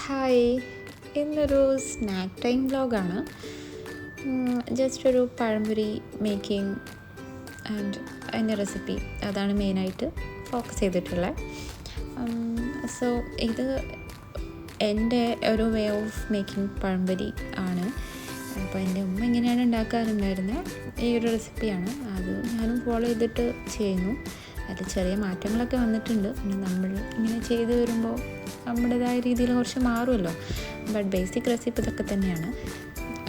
Hi, ഇന്നൊരു snack time വ്ലോഗാണ്. Just ഒരു പഴംപൊരി making and അതിൻ്റെ റെസിപ്പി, അതാണ് മെയിനായിട്ട് ഫോക്കസ് ചെയ്തിട്ടുള്ളത്. സോ ഇത് എൻ്റെ ഒരു വേ ഓഫ് മേക്കിംഗ് പഴംപൊരി ആണ്. അപ്പോൾ എൻ്റെ ഉമ്മ എങ്ങനെയാണ് ഉണ്ടാക്കാറുണ്ടായിരുന്നത് ഈ ഒരു റെസിപ്പിയാണ്. അത് ഞാനും ഫോളോ ചെയ്തിട്ട് ചെയ്യുന്നു. അതിൽ ചെറിയ മാറ്റങ്ങളൊക്കെ വന്നിട്ടുണ്ട്. പിന്നെ നമ്മൾ ഇങ്ങനെ ചെയ്ത് വരുമ്പോൾ നമ്മുടേതായ രീതിയിൽ കുറച്ച് മാറുമല്ലോ. ബട്ട് ബേസിക് റെസിപ്പി ഇതൊക്കെ തന്നെയാണ്.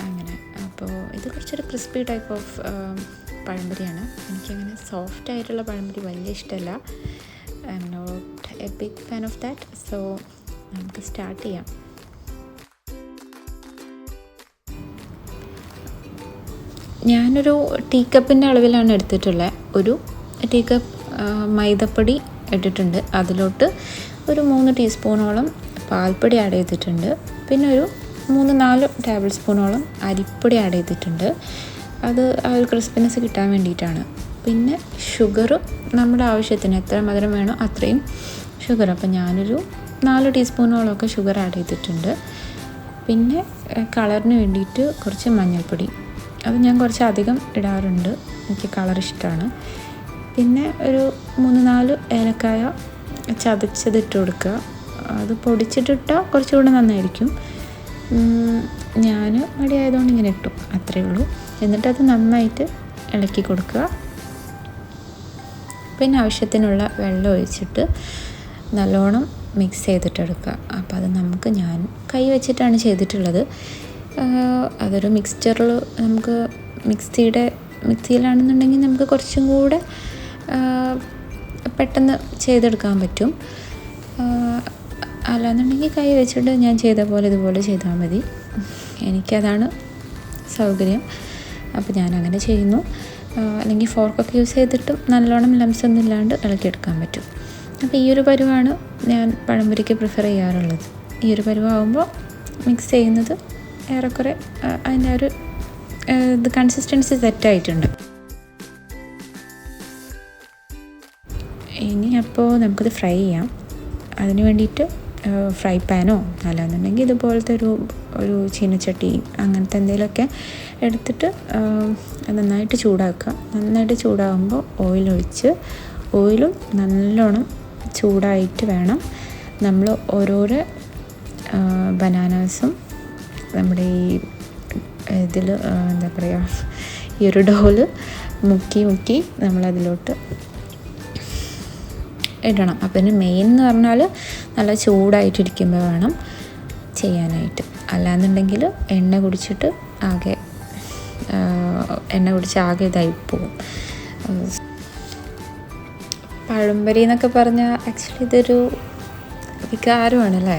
അങ്ങനെ അപ്പോൾ ഇത് കുറച്ചൊരു ക്രിസ്പി ടൈപ്പ് ഓഫ് പഴംപൊരിയാണ്. എനിക്കങ്ങനെ സോഫ്റ്റ് ആയിട്ടുള്ള പഴംപൊരി വലിയ ഇഷ്ടമല്ല. I am not a big fan of that. So നമുക്ക് സ്റ്റാർട്ട് ചെയ്യാം. ഞാനൊരു ടീ കപ്പിൻ്റെ അളവിലാണ് എടുത്തിട്ടുള്ളത്. ഒരു ടീ കപ്പ് മൈദപ്പൊടി ഇട്ടിട്ടുണ്ട്. അതിലോട്ട് ഒരു 3 ടീസ്പൂണോളം പാൽപ്പൊടി ആഡ് ചെയ്തിട്ടുണ്ട്. പിന്നെ ഒരു 3-4 ടേബിൾ സ്പൂണോളം അരിപ്പൊടി ആഡ് ചെയ്തിട്ടുണ്ട്. അത് ആ ഒരു ക്രിസ്പിനെസ് കിട്ടാൻ വേണ്ടിയിട്ടാണ്. പിന്നെ ഷുഗർ നമ്മുടെ ആവശ്യത്തിന് എത്ര മധുരം വേണോ അത്രയും ഷുഗർ. അപ്പോൾ ഞാനൊരു 4 ടീസ്പൂണോളമൊക്കെ ഷുഗർ ആഡ് ചെയ്തിട്ടുണ്ട്. പിന്നെ കളറിന് വേണ്ടിയിട്ട് കുറച്ച് മഞ്ഞൾപ്പൊടി, അത് ഞാൻ കുറച്ച് അധികം ഇടാറുണ്ട്, എനിക്ക് കളർ ഇഷ്ടമാണ്. പിന്നെ ഒരു 3-4 ഏലക്കായ ചതച്ചതിട്ട് കൊടുക്കുക. അത് പൊടിച്ചിട്ടിട്ടാൽ കുറച്ചുകൂടെ നന്നായിരിക്കും. ഞാൻ മടിയായതുകൊണ്ട് ഇങ്ങനെ ഇട്ടു, അത്രയേ ഉള്ളൂ. എന്നിട്ടത് നന്നായിട്ട് ഇളക്കി കൊടുക്കുക. പിന്നെ ആവശ്യത്തിനുള്ള വെള്ളം ഒഴിച്ചിട്ട് നല്ലോണം മിക്സ് ചെയ്തിട്ടെടുക്കുക. അപ്പോൾ അത് ഞാൻ കൈ വെച്ചിട്ടാണ് ചെയ്തിട്ടുള്ളത്. അതൊരു മിക്സ്ചറിൽ നമുക്ക് മിക്സിയിലാണെന്നുണ്ടെങ്കിൽ നമുക്ക് കുറച്ചും കൂടെ പെട്ടെന്ന് ചെയ്തെടുക്കാൻ പറ്റും. അല്ലാന്നുണ്ടെങ്കിൽ കൈ വെച്ചിട്ട് ഞാൻ ചെയ്ത പോലെ ഇതുപോലെ ചെയ്താൽ മതി. എനിക്കതാണ് സൗകര്യം. അപ്പോൾ ഞാനങ്ങനെ ചെയ്യുന്നു. അല്ലെങ്കിൽ ഫോർക്കൊക്കെ യൂസ് ചെയ്തിട്ടും നല്ലോണം ലംസ് ഒന്നും ഇല്ലാണ്ട് ഇളക്കിയെടുക്കാൻ പറ്റും. അപ്പോൾ ഈ ഒരു പരുവാണ് ഞാൻ പഴംപൊരിക്ക് പ്രിഫർ ചെയ്യാറുള്ളത്. ഈ ഒരു പരുവാകുമ്പോൾ മിക്സ് ചെയ്യുന്നത് ഏറെക്കുറെ അതിൻ്റെ ഒരു ഇത് കൺസിസ്റ്റൻസി സെറ്റായിട്ടുണ്ട്. ഇനി അപ്പോൾ നമുക്കത് ഫ്രൈ ചെയ്യാം. അതിന് വേണ്ടിയിട്ട് ഫ്രൈ പാനോ അല്ലാന്നുണ്ടെങ്കിൽ ഇതുപോലത്തെ ഒരു ചീനച്ചട്ടി അങ്ങനത്തെ എന്തെങ്കിലുമൊക്കെ എടുത്തിട്ട് നന്നായിട്ട് ചൂടാക്കുക. നന്നായിട്ട് ചൂടാകുമ്പോൾ ഓയിലും നല്ലോണം ചൂടായിട്ട് വേണം നമ്മൾ ഓരോരോ ബനാനാസും നമ്മുടെ ഈ ഇതിൽ എന്താ പറയുക, ഈ ഒരു ഡോല് മുക്കി നമ്മളതിലോട്ട് ഇടണം. അപ്പം ഇതിന് മെയിൻ എന്ന് പറഞ്ഞാൽ നല്ല ചൂടായിട്ടിരിക്കുമ്പോൾ വേണം ചെയ്യാനായിട്ട്. അല്ലാന്നുണ്ടെങ്കിൽ എണ്ണ കുടിച്ച് ആകെ ഇതായി പോകും. പഴംപൊരി എന്നൊക്കെ പറഞ്ഞാൽ ആക്ച്വലി ഇതൊരു വികാരമാണല്ലേ.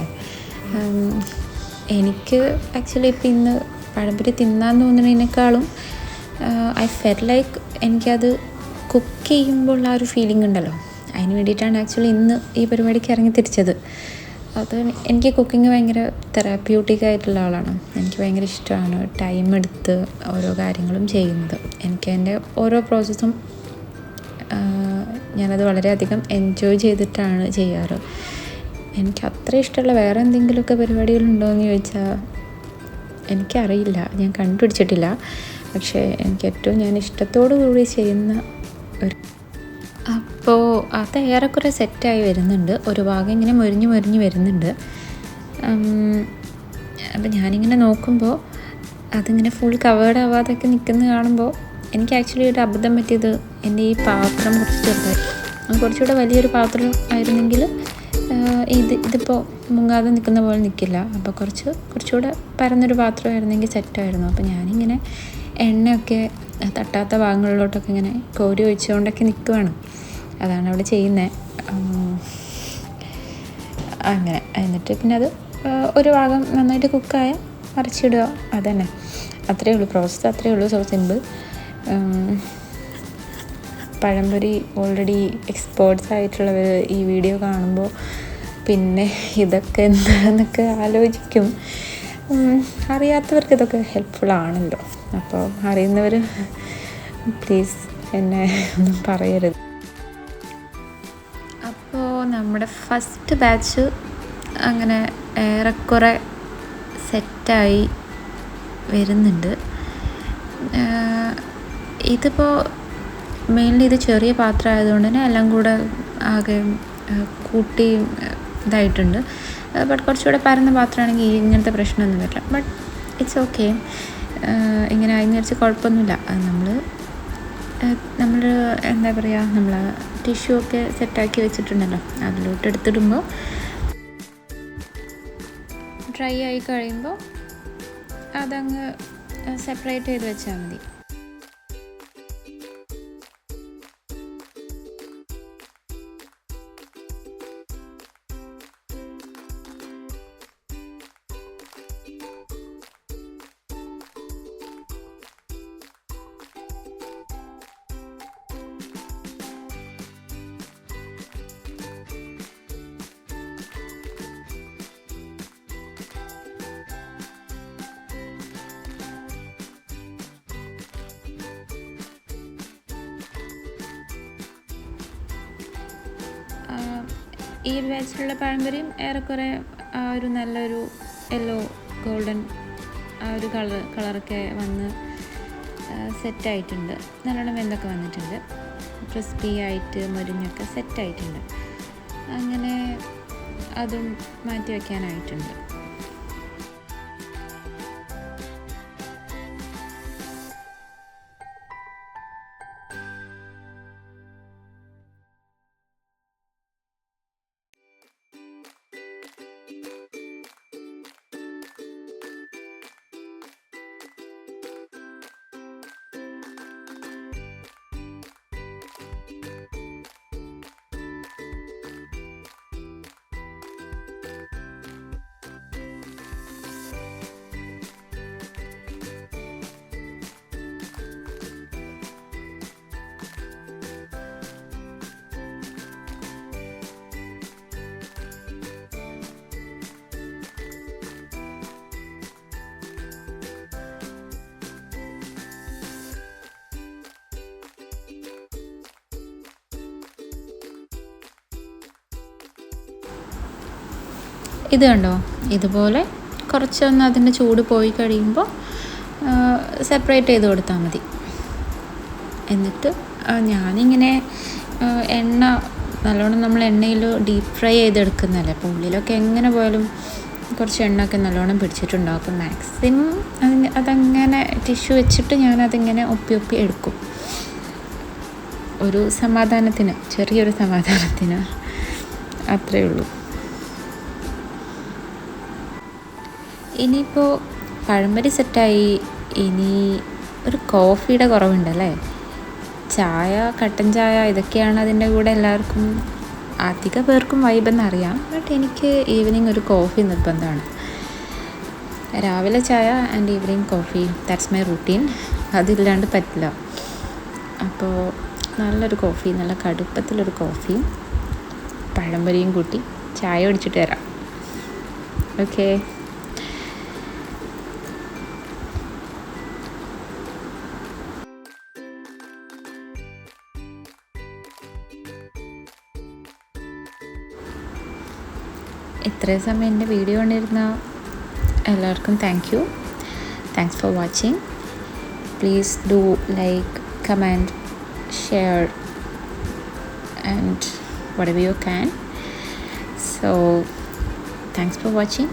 എനിക്ക് ആക്ച്വലി ഇപ്പം ഇന്ന് പഴംപൊരി തിന്നാൻ തോന്നുന്നതിനേക്കാളും ഐ ഫെൽ ലൈക്ക് എനിക്കത് കുക്ക് ചെയ്യുമ്പോൾ ആ ഒരു ഫീലിംഗ് ഉണ്ടല്ലോ, അതിന് വേണ്ടിയിട്ടാണ് ആക്ച്വലി ഇന്ന് ഈ പരിപാടിക്ക് ഇറങ്ങി തിരിച്ചത്. അത് എനിക്ക് കുക്കിംഗ് ഭയങ്കര തെറാപ്യൂട്ടിക് ആയിട്ടുള്ള ആളാണ്. എനിക്ക് ഭയങ്കര ഇഷ്ടമാണ് ടൈം എടുത്ത് ഓരോ കാര്യങ്ങളും ചെയ്യുന്നത്. എനിക്ക് എൻ്റെ ഓരോ പ്രോസസ്സും ഞാനത് വളരെയധികം എൻജോയ് ചെയ്തിട്ടാണ് ചെയ്യാറ്. എനിക്ക് അത്ര ഇഷ്ടമുള്ള വേറെ എന്തെങ്കിലുമൊക്കെ പരിപാടികളുണ്ടോ എന്ന് ചോദിച്ചാൽ എനിക്കറിയില്ല, ഞാൻ കണ്ടുപിടിച്ചിട്ടില്ല. പക്ഷേ എനിക്ക് ഏറ്റവും ഞാൻ ഇഷ്ടത്തോടു കൂടി ചെയ്യുന്ന അപ്പോൾ അത് ഏറെക്കുറെ സെറ്റായി വരുന്നുണ്ട്. ഒരു ഭാഗം ഇങ്ങനെ മൊരിഞ്ഞ് വരുന്നുണ്ട്. അപ്പോൾ ഞാനിങ്ങനെ നോക്കുമ്പോൾ അതിങ്ങനെ ഫുൾ കവേർഡ് ആവാതൊക്കെ നിൽക്കുന്നത് കാണുമ്പോൾ എനിക്ക് ആക്ച്വലി ഒരു അബദ്ധം പറ്റിയത്, എൻ്റെ ഈ പാത്രം കുറച്ചുകൂടെ വലിയൊരു പാത്രം ആയിരുന്നെങ്കിൽ ഇതിപ്പോൾ മുങ്ങാതെ നിൽക്കുന്ന പോലെ നിൽക്കില്ല. അപ്പോൾ കുറച്ചുകൂടെ പരന്നൊരു പാത്രമായിരുന്നെങ്കിൽ സെറ്റായിരുന്നു. അപ്പോൾ ഞാനിങ്ങനെ എണ്ണയൊക്കെ തട്ടാത്ത ഭാഗങ്ങളിലോട്ടൊക്കെ ഇങ്ങനെ കോരി ഒഴിച്ചുകൊണ്ടൊക്കെ നിൽക്കുവാണ്. അതാണ് അവിടെ ചെയ്യുന്നത്. അങ്ങനെ എന്നിട്ട് പിന്നെ അത് ഒരു ഭാഗം നന്നായിട്ട് കുക്കായ മറിച്ചിടുക, അതന്നെ, അത്രയേ ഉള്ളൂ പ്രോസസ്സ്, അത്രയേ ഉള്ളൂ. So simple. പഴംപൊരി ഓൾറെഡി എക്സ്പേർട്സ് ആയിട്ടുള്ളവർ ഈ വീഡിയോ കാണുമ്പോൾ പിന്നെ ഇതൊക്കെ എന്താണെന്നൊക്കെ ആലോചിക്കും. അറിയാത്തവർക്ക് ഇതൊക്കെ ഹെൽപ്ഫുൾ ആണല്ലോ. അപ്പോൾ അറിയുന്നവർ പ്ലീസ് എന്നെ ഒന്നും പറയരുത്. അപ്പോൾ നമ്മുടെ ഫസ്റ്റ് ബാച്ച് അങ്ങനെ ഏറെക്കുറെ സെറ്റായി വരുന്നുണ്ട്. ഇതിപ്പോൾ മെയിൻലി ഇത് ചെറിയ പാത്രം ആയതുകൊണ്ട് തന്നെ എല്ലാം കൂടെ ആകെ കൂട്ടി ഇതായിട്ടുണ്ട്. ബട്ട് കുറച്ചുകൂടെ പരന്ന പാത്രമാണെങ്കിൽ ഇങ്ങനത്തെ പ്രശ്നമൊന്നും വരില്ല. But it's okay. ഇങ്ങനെ അതിന് വെച്ച് കുഴപ്പമൊന്നുമില്ല. നമ്മൾ എന്താ പറയുക, നമ്മൾ ടിഷ്യൂ ഒക്കെ സെറ്റാക്കി വെച്ചിട്ടുണ്ടല്ലോ, അതിലോട്ട് എടുത്തിടുമ്പോൾ ഡ്രൈ ആയി കഴിയുമ്പോൾ അതങ്ങ് സെപ്പറേറ്റ് ചെയ്ത് വെച്ചാൽ മതി. ഈ ഒരു ബാച്ചിലുള്ള പഴംപൊരിയും ഏറെക്കുറെ ആ ഒരു നല്ലൊരു യെല്ലോ ഗോൾഡൻ ആ ഒരു കളറൊക്കെ വന്ന് സെറ്റായിട്ടുണ്ട്. നല്ലോണം വെന്തൊക്കെ വന്നിട്ടുണ്ട്. ക്രിസ്പി ആയിട്ട് മൊരിഞ്ഞൊക്കെ സെറ്റായിട്ടുണ്ട്. അങ്ങനെ അതും മാറ്റി വയ്ക്കാനായിട്ടുണ്ട്. ഇത് കണ്ടോ, ഇതുപോലെ കുറച്ചൊന്ന് അതിൻ്റെ ചൂട് പോയി കഴിയുമ്പോൾ സെപ്പറേറ്റ് ചെയ്ത് കൊടുത്താൽ മതി. എന്നിട്ട് ഞാനിങ്ങനെ എണ്ണ നല്ലോണം നമ്മൾ എണ്ണയിൽ ഡീപ്പ് ഫ്രൈ ചെയ്തെടുക്കുന്നതല്ലേ, അപ്പോൾ ഉള്ളിലൊക്കെ എങ്ങനെ പോയാലും കുറച്ച് എണ്ണയൊക്കെ നല്ലോണം പിടിച്ചിട്ടുണ്ടാകും. അപ്പോൾ മാക്സിമം അതങ്ങനെ ടിഷ്യൂ വെച്ചിട്ട് ഞാനതിങ്ങനെ ഒപ്പി എടുക്കും. ഒരു സമാധാനത്തിന്, ചെറിയൊരു സമാധാനത്തിന്, അത്രയേ ഉള്ളൂ. ഇനിയിപ്പോൾ പഴംപൊരി സെറ്റായി. ഇനി ഒരു കോഫിയുടെ കുറവുണ്ടല്ലേ. ചായ, കട്ടൻ ചായ ഇതൊക്കെയാണ് അതിൻ്റെ കൂടെ എല്ലാവർക്കും, അധിക പേർക്കും വൈബെന്നറിയാം. ബട്ട് എനിക്ക് ഈവനിങ് ഒരു കോഫി നിർബന്ധമാണ്. രാവിലെ ചായ and evening coffee, that's my routine. അതില്ലാണ്ട് പറ്റില്ല. അപ്പോൾ നല്ലൊരു കോഫി, നല്ല കടുപ്പത്തിലൊരു കോഫിയും പഴംപൊരിയും കൂട്ടി ചായ കുടിച്ചിട്ട് വരാം. ഓക്കേ. ഇത്രയും സമയം എൻ്റെ വീഡിയോ കണ്ടിരുന്ന എല്ലാവർക്കും thanks for watching. Please do like, comment, share and whatever you can. So thanks for watching.